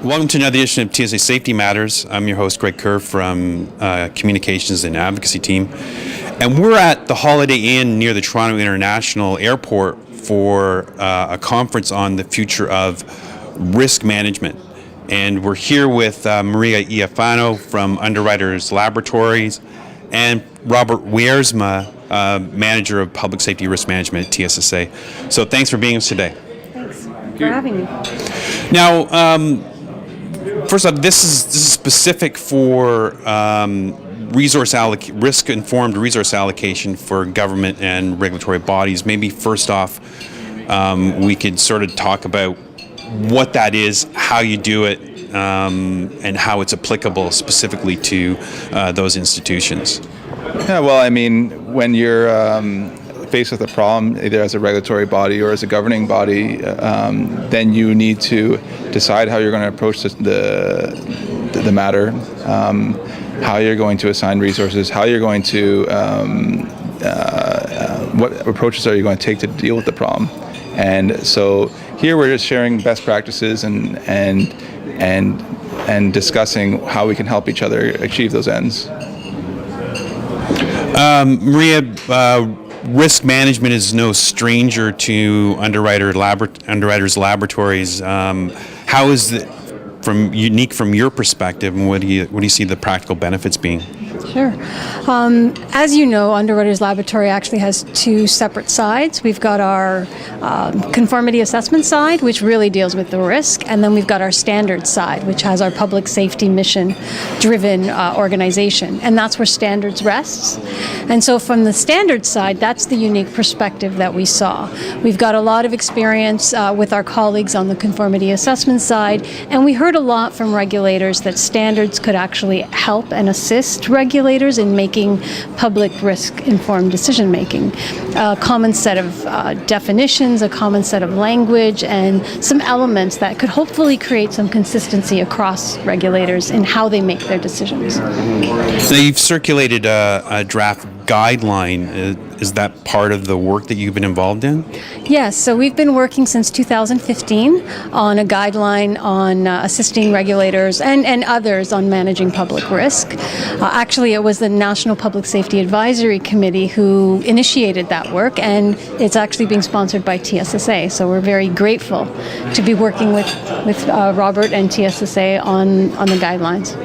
Welcome to another edition of TSA Safety Matters. I'm your host, Rey Copes from Communications and Advocacy Team. And we're at the Holiday Inn near the Toronto International Airport for a conference on the future of risk management. And we're here with Maria Iafano from Underwriters Laboratories and Robert Wiersma, Manager of Public Safety Risk Management at TSSA. So thanks for being with us today. Thanks for having me. Now, first off, this is specific for risk-informed resource allocation for government and regulatory bodies. Maybe first off, we could sort of talk about what that is, how you do it, and how it's applicable specifically to those institutions. Yeah, well, I mean, when you're faced with a problem, either as a regulatory body or as a governing body, then you need to decide how you're going to approach the matter, how you're going to assign resources, how you're going to, what approaches are you going to take to deal with the problem. And so here we're just sharing best practices and discussing how we can help each other achieve those ends. Maria, risk management is no stranger to Underwriters Laboratories. How is it unique from your perspective, and what do you see the practical benefits being? Sure. As you know, Underwriters Laboratory actually has two separate sides. We've got our conformity assessment side, which really deals with the risk, and then we've got our standards side, which has our public safety mission-driven organization, and that's where standards rests. And so from the standards side, that's the unique perspective that we saw. We've got a lot of experience with our colleagues on the conformity assessment side, and we heard a lot from regulators that standards could actually help and assist regulators in making public risk-informed decision-making. A common set of definitions, a common set of language, and some elements that could hopefully create some consistency across regulators in how they make their decisions. So you've circulated a draft guideline. Is that part of the work that you've been involved in? Yes, so we've been working since 2015 on a guideline on assisting regulators and others on managing public risk. Actually, it was the National Public Safety Advisory Committee who initiated that work, and it's actually being sponsored by TSSA. So we're very grateful to be working with Robert and TSSA on the guidelines.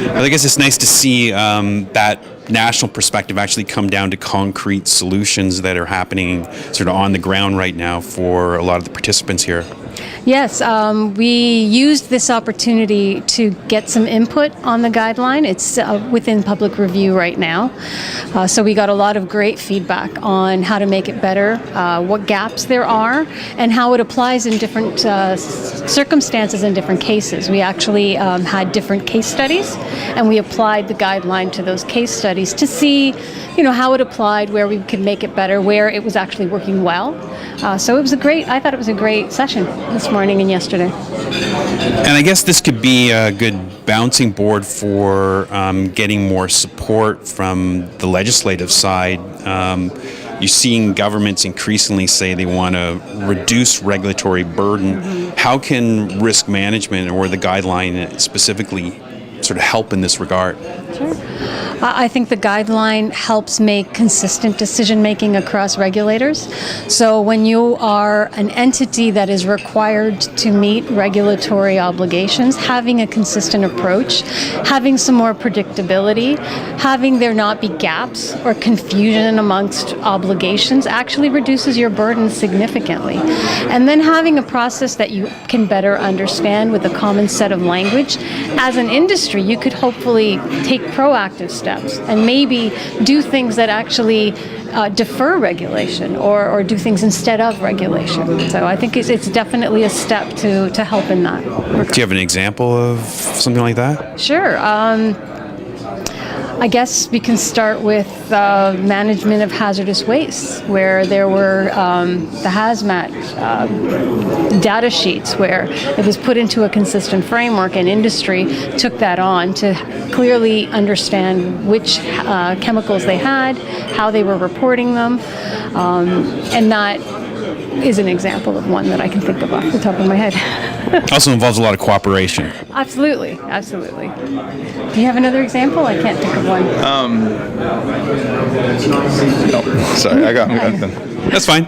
Well, I guess it's nice to see that national perspective actually come down to concrete solutions that are happening sort of on the ground right now for a lot of the participants here. Yes, we used this opportunity to get some input on the guideline. It's within public review right now. So we got a lot of great feedback on how to make it better, what gaps there are, and how it applies in different circumstances and different cases. We actually had different case studies, and we applied the guideline to those case studies to see, how it applied, where we could make it better, where it was actually working well. So I thought it was a great session this morning and yesterday. And I guess this could be a good bouncing board for getting more support from the legislative side. You're seeing governments increasingly say they want to reduce regulatory burden. Mm-hmm. How can risk management or the guideline specifically sort of help in this regard? Sure. I think the guideline helps make consistent decision-making across regulators. So when you are an entity that is required to meet regulatory obligations, having a consistent approach, having some more predictability, having there not be gaps or confusion amongst obligations actually reduces your burden significantly. And then having a process that you can better understand with a common set of language. As an industry, you could hopefully take proactive steps and maybe do things that actually defer regulation or do things instead of regulation. So I think it's definitely a step to help in that. Do you have an example of something like that? Sure. I guess we can start with management of hazardous waste, where there were the hazmat data sheets where it was put into a consistent framework, and industry took that on to clearly understand which chemicals they had, how they were reporting them, and that is an example of one that I can think of off the top of my head. Also involves a lot of cooperation. Absolutely, absolutely. Do you have another example? I can't think of one. No, sorry, I got nothing. That's fine.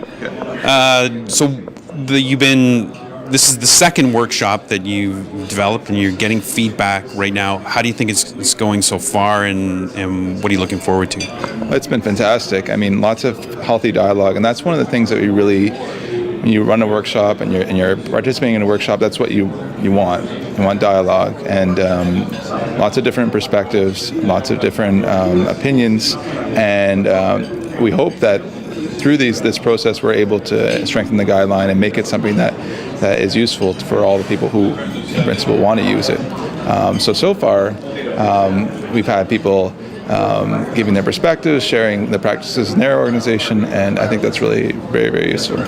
This is the second workshop that you've developed, and you're getting feedback right now. How do you think it's going so far, and what are you looking forward to? Well, it's been fantastic. I mean, lots of healthy dialogue, and that's one of the things that we really, when you run a workshop and you're participating in a workshop, that's what you want. You want dialogue and lots of different perspectives, lots of different opinions, and we hope that through this process we're able to strengthen the guideline and make it something that is useful for all the people who, in principle, want to use it. So far, we've had people giving their perspectives, sharing the practices in their organization, and I think that's really very, very useful.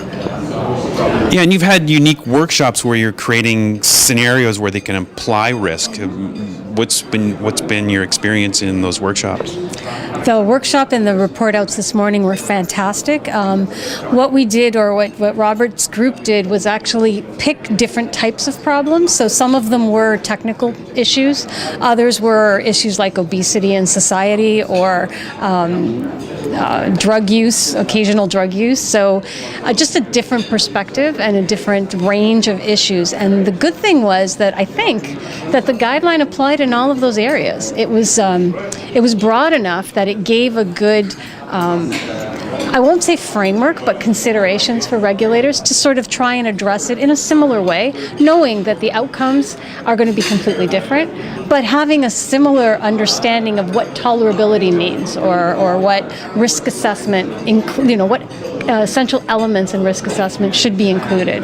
Yeah, and you've had unique workshops where you're creating scenarios where they can apply risk. What's been your experience in those workshops? The workshop and the report outs this morning were fantastic. What we did, or what Robert's group did, was actually pick different types of problems. So some of them were technical issues. Others were issues like obesity in society, or drug use, occasional drug use. So just a different perspective and a different range of issues. And the good thing was that I think that the guideline applied in all of those areas. It was broad enough that it gave a good, I won't say framework, but considerations for regulators to sort of try and address it in a similar way, knowing that the outcomes are going to be completely different, but having a similar understanding of what tolerability means, or what risk assessment, what essential elements in risk assessment should be included.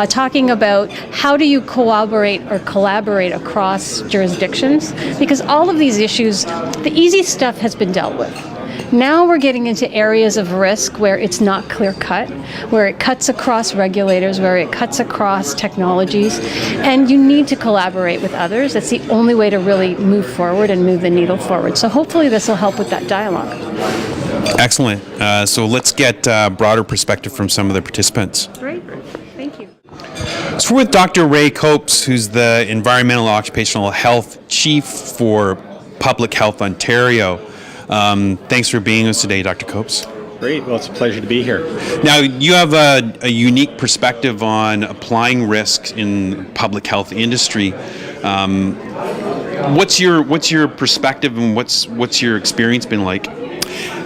Talking about how do you cooperate or collaborate across jurisdictions, because all of these issues, the easy stuff has been dealt with. Now we're getting into areas of risk where it's not clear-cut, where it cuts across regulators, where it cuts across technologies, and you need to collaborate with others. That's the only way to really move forward and move the needle forward. So hopefully this will help with that dialogue. Excellent. So let's get a broader perspective from some of the participants. Great. Thank you. So we're with Dr. Rey Copes, who's the Environmental Occupational Health Chief for Public Health Ontario. Thanks for being with us today, Dr. Copes. Great. Well, it's a pleasure to be here. Now, you have a unique perspective on applying risk in public health industry. What's your perspective, and what's your experience been like?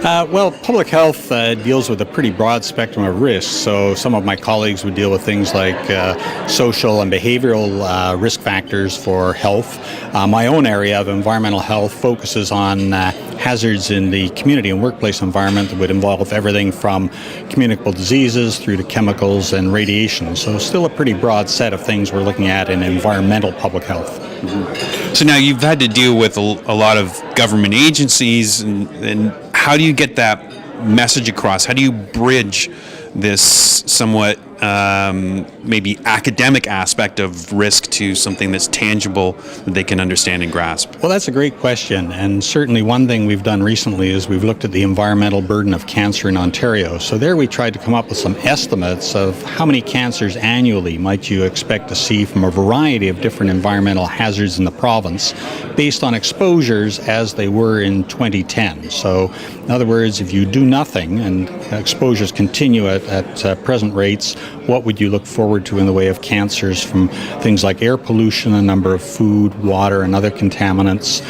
Well, public health deals with a pretty broad spectrum of risks. So some of my colleagues would deal with things like social and behavioral risk factors for health. My own area of environmental health focuses on hazards in the community and workplace environment that would involve everything from communicable diseases through to chemicals and radiation. So still a pretty broad set of things we're looking at in environmental public health. Mm-hmm. So now you've had to deal with a lot of government agencies, and how do you get that message across? How do you bridge this somewhat maybe academic aspect of risk to something that's tangible that they can understand and grasp? Well, that's a great question, and certainly one thing we've done recently is we've looked at the environmental burden of cancer in Ontario. So there we tried to come up with some estimates of how many cancers annually might you expect to see from a variety of different environmental hazards in the province based on exposures as they were in 2010. So in other words, if you do nothing and exposures continue at present rates, what would you look forward to in the way of cancers from things like air pollution, a number of food, water, and other contaminants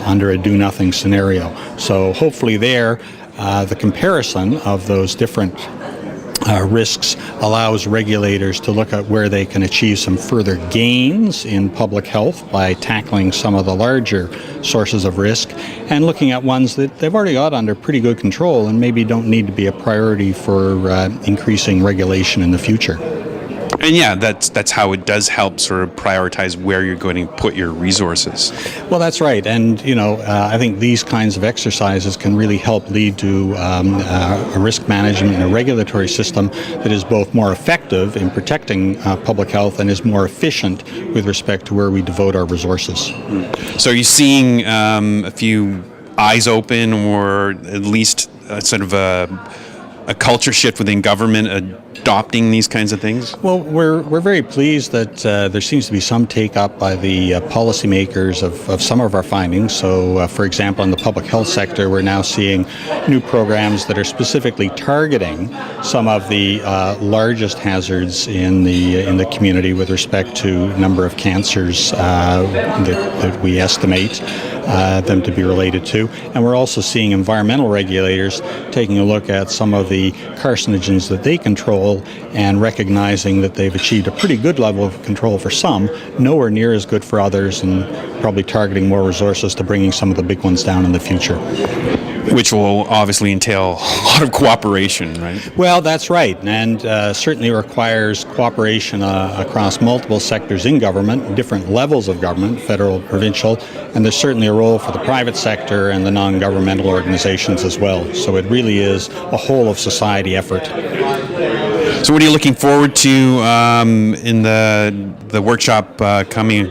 under a do-nothing scenario? So hopefully there, the comparison of those different risks allows regulators to look at where they can achieve some further gains in public health by tackling some of the larger sources of risk and looking at ones that they've already got under pretty good control and maybe don't need to be a priority for increasing regulation in the future. And yeah, that's how it does help sort of prioritize where you're going to put your resources. Well, that's right. And, I think these kinds of exercises can really help lead to a risk management and a regulatory system that is both more effective in protecting public health and is more efficient with respect to where we devote our resources. So are you seeing a few eyes open, or at least sort of a culture shift within government adopting these kinds of things? Well, we're very pleased that there seems to be some take up by the policymakers of some of our findings. So, for example, in the public health sector, we're now seeing new programs that are specifically targeting some of the largest hazards in the community with respect to number of cancers that we estimate them to be related to. And we're also seeing environmental regulators taking a look at some of the carcinogens that they control and recognizing that they've achieved a pretty good level of control for some, nowhere near as good for others, and probably targeting more resources to bringing some of the big ones down in the future. Which will obviously entail a lot of cooperation, right? Well, that's right, and certainly requires cooperation across multiple sectors in government, different levels of government, federal, provincial, and there's certainly a role for the private sector and the non-governmental organizations as well. So it really is a whole of society effort. So what are you looking forward to in the workshop coming?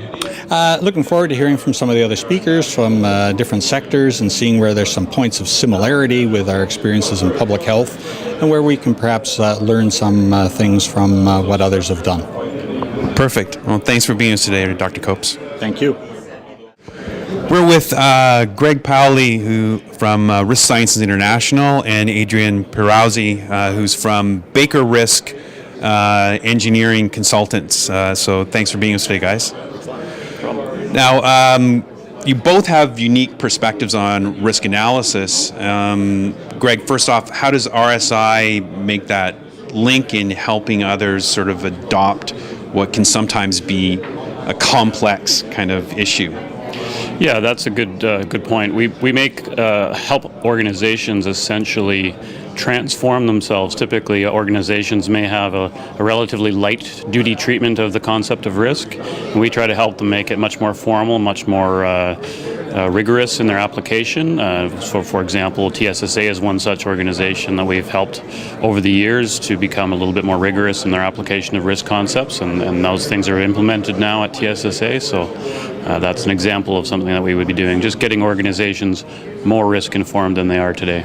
Looking forward to hearing from some of the other speakers from different sectors and seeing where there's some points of similarity with our experiences in public health and where we can perhaps learn some things from what others have done. Perfect. Well, thanks for being with us today, Dr. Copes. Thank you. We're with Greg Powley, who from Risk Sciences International, and Adrian Pirazzi, who's from Baker Risk Engineering Consultants. So thanks for being with us today, guys. Now, you both have unique perspectives on risk analysis. Greg, first off, how does RSI make that link in helping others sort of adopt what can sometimes be a complex kind of issue? Yeah, that's a good point. We make help organizations essentially transform themselves. Typically, organizations may have a relatively light duty treatment of the concept of risk, and we try to help them make it much more formal, much more rigorous in their application. So, for example, TSSA is one such organization that we've helped over the years to become a little bit more rigorous in their application of risk concepts, and those things are implemented now at TSSA. So that's an example of something that we would be doing, just getting organizations more risk informed than they are today.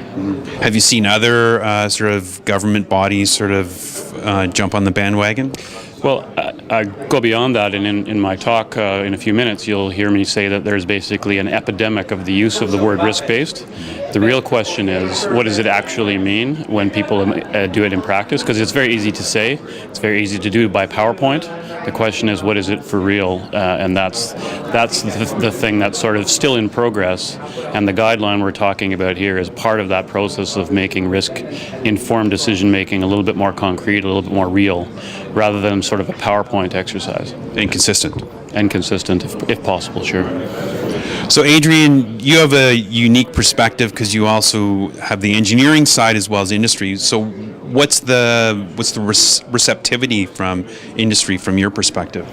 Have you seen other sort of government bodies sort of jump on the bandwagon? Well, I go beyond that, and in my talk in a few minutes, you'll hear me say that there's basically an epidemic of the use of the word risk-based. The real question is, what does it actually mean when people do it in practice? Because it's very easy to say, it's very easy to do by PowerPoint. The question is, what is it for real? And that's the thing that's sort of still in progress. And the guideline we're talking about here is part of that process of making risk-informed decision-making a little bit more concrete, a little bit more real, rather than sort of a PowerPoint exercise. And consistent. And consistent, if possible, sure. So, Adrian, you have a unique perspective because you also have the engineering side as well as industry. So, what's the receptivity from industry from your perspective?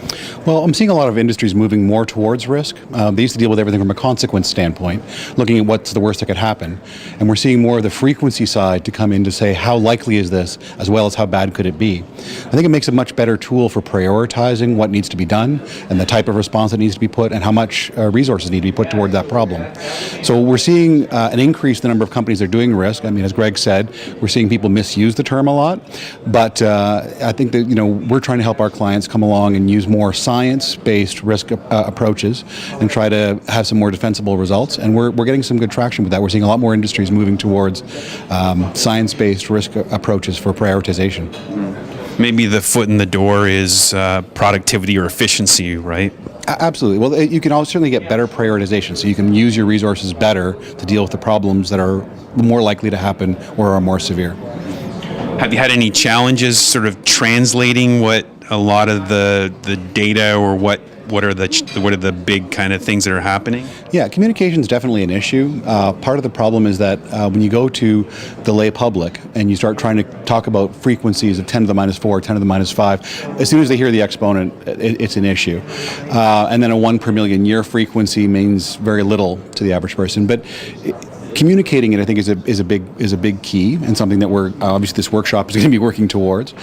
Well, I'm seeing a lot of industries moving more towards risk. They used to deal with everything from a consequence standpoint, looking at what's the worst that could happen. And we're seeing more of the frequency side to come in to say how likely is this, as well as how bad could it be. I think it makes a much better tool for prioritizing what needs to be done and the type of response that needs to be put and how much resources need to be put toward that problem. So we're seeing an increase in the number of companies that are doing risk. I mean, as Greg said, we're seeing people misuse the term a lot, but I think that we're trying to help our clients come along and use more science-based risk approaches and try to have some more defensible results. And we're getting some good traction with that. We're seeing a lot more industries moving towards science-based risk approaches for prioritization. Maybe the foot in the door is productivity or efficiency, right? Absolutely. Well, you can certainly get better prioritization, so you can use your resources better to deal with the problems that are more likely to happen or are more severe. Have you had any challenges sort of translating what a lot of the data or what are the big kind of things that are happening? Yeah, communication is definitely an issue. Part of the problem is that when you go to the lay public and you start trying to talk about frequencies of 10 to the minus 4, 10 to the minus 5, as soon as they hear the exponent, it's an issue. And then a 1 per million year frequency means very little to the average person. But communicating it, I think, is a big key, and something that we're obviously this workshop is going to be working towards.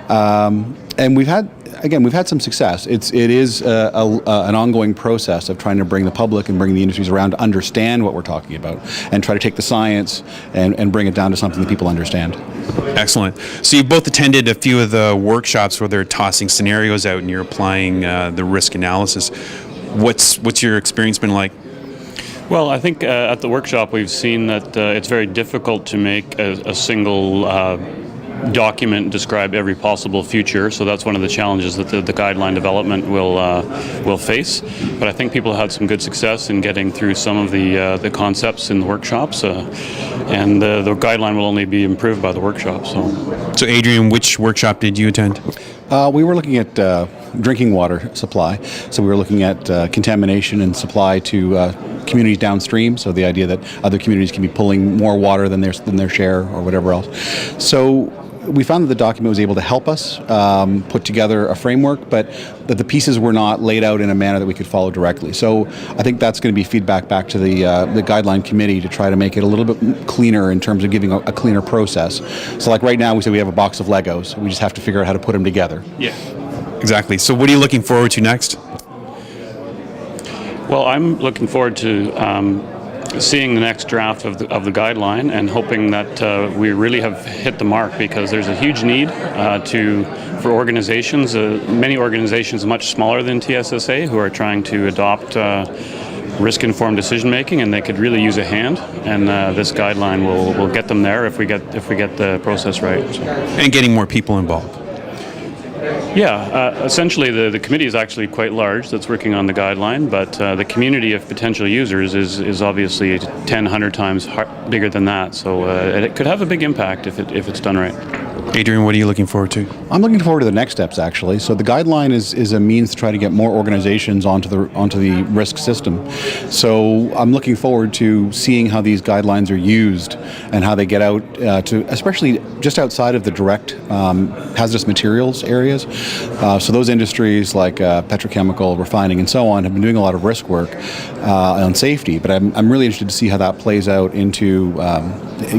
And we've had some success. It is an ongoing process of trying to bring the public and bring the industries around to understand what we're talking about, and try to take the science and bring it down to something that people understand. Excellent. So you both attended a few of the workshops where they're tossing scenarios out and you're applying the risk analysis. What's your experience been like? Well, I think at the workshop we've seen that it's very difficult to make a single document describe every possible future. So that's one of the challenges that the guideline development will face. But I think people had some good success in getting through some of the concepts in the workshops, and the guideline will only be improved by the workshop. So Adrian, which workshop did you attend? We were looking at drinking water supply. So we were looking at contamination and supply to communities downstream. So the idea that other communities can be pulling more water than their share or whatever else. So we found that the document was able to help us put together a framework, but that the pieces were not laid out in a manner that we could follow directly. So I think that's going to be feedback back to the guideline committee to try to make it a little bit cleaner in terms of giving a cleaner process. So like right now, we say we have a box of Legos. We just have to figure out how to put them together. Yeah. Exactly. So what are you looking forward to next? Well, I'm looking forward to seeing the next draft of the guideline, and hoping that we really have hit the mark, because there's a huge need for organizations, many organizations much smaller than TSSA, who are trying to adopt risk-informed decision-making, and they could really use a hand. And this guideline will get them there if we get the process right. So. And getting more people involved. Yeah, essentially the committee is actually quite large that's working on the guideline, but the community of potential users is obviously 10, 100 times bigger than that. So it could have a big impact if it's done right. Adrian, what are you looking forward to? I'm looking forward to the next steps, actually. So the guideline is a means to try to get more organizations onto the risk system. So I'm looking forward to seeing how these guidelines are used and how they get out to, especially just outside of the direct hazardous materials areas. So those industries like petrochemical, refining, and so on have been doing a lot of risk work on safety. But I'm really interested to see how that plays out into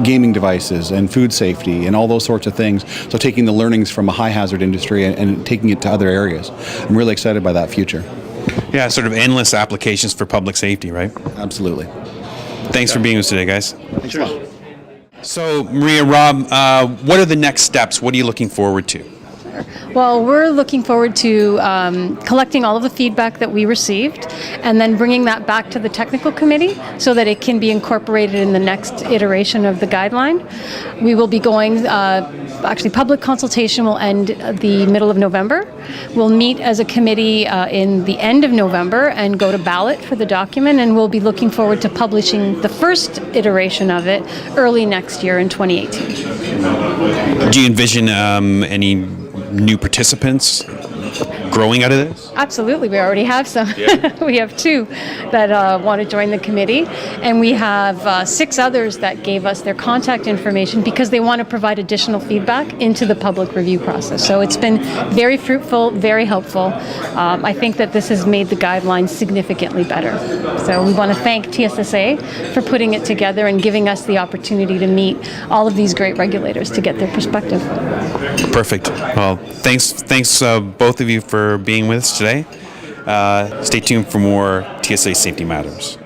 gaming devices and food safety and all those sorts of things. So taking the learnings from a high hazard industry and taking it to other areas. I'm really excited by that future. Yeah, sort of endless applications for public safety, right? Absolutely. Thanks for being with us today, guys. Thanks a lot. So, Maria, Rob, what are the next steps? What are you looking forward to? Well, we're looking forward to collecting all of the feedback that we received and then bringing that back to the technical committee so that it can be incorporated in the next iteration of the guideline. We will be going, actually public consultation will end the middle of November. We'll meet as a committee in the end of November and go to ballot for the document, and we'll be looking forward to publishing the first iteration of it early next year in 2018. Do you envision any new participants growing out of this? Absolutely, we already have some. Yeah. We have 2 that want to join the committee, and we have 6 others that gave us their contact information because they want to provide additional feedback into the public review process. So it's been very fruitful, very helpful. I think that this has made the guidelines significantly better. So we want to thank TSSA for putting it together and giving us the opportunity to meet all of these great regulators to get their perspective. Perfect. Well, thanks both of you for being with us today. Stay tuned for more TSA Safety Matters.